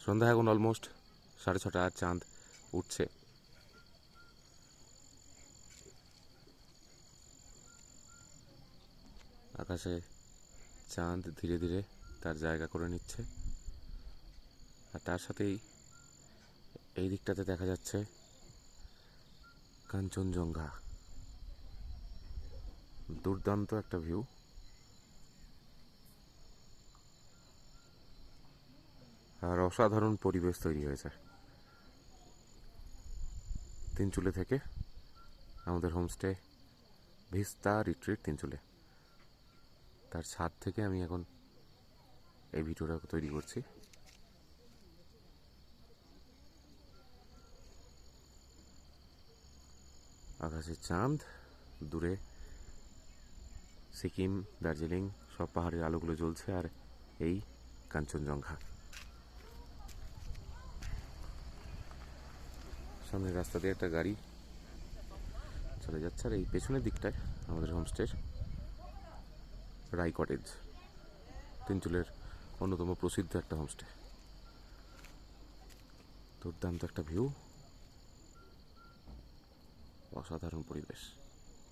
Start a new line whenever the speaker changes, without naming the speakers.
সন্ধ্যা এখন অলমোস্ট 6:30, আর চাঁদ উঠছে। আকাশে চাঁদ ধীরে ধীরে তার জায়গা করে নিচ্ছে, আর তার সাথেই এই দিকটাতে দেখা যাচ্ছে কাঞ্চনজঙ্ঘা। দুর্দান্ত একটা ভিউ। আর অসাধারণ পরিবেশ তৈরি হয়েছে তিনচুলে থেকে। আমাদের হোমস্টে ভিস্তা রিট্রিট তিনচুলে, তার ছাদ থেকে আমি এখন এই ভিডিওটা তৈরি করছি। আকাশে চাঁদ, দূরে সিকিম, দার্জিলিং সব পাহাড়ের আলোগুলো জ্বলছে, আর এই কাঞ্চনজঙ্ঘা। সামনের রাস্তা দিয়ে একটা গাড়ি চলে যাচ্ছে, আর এই পেছনের দিকটায় আমাদের হোমস্টের রাই কটেজ, তিনচুলের অন্যতম প্রসিদ্ধ একটা হোমস্টে। দুর্দান্ত একটা ভিউ, অসাধারণ পরিবেশ।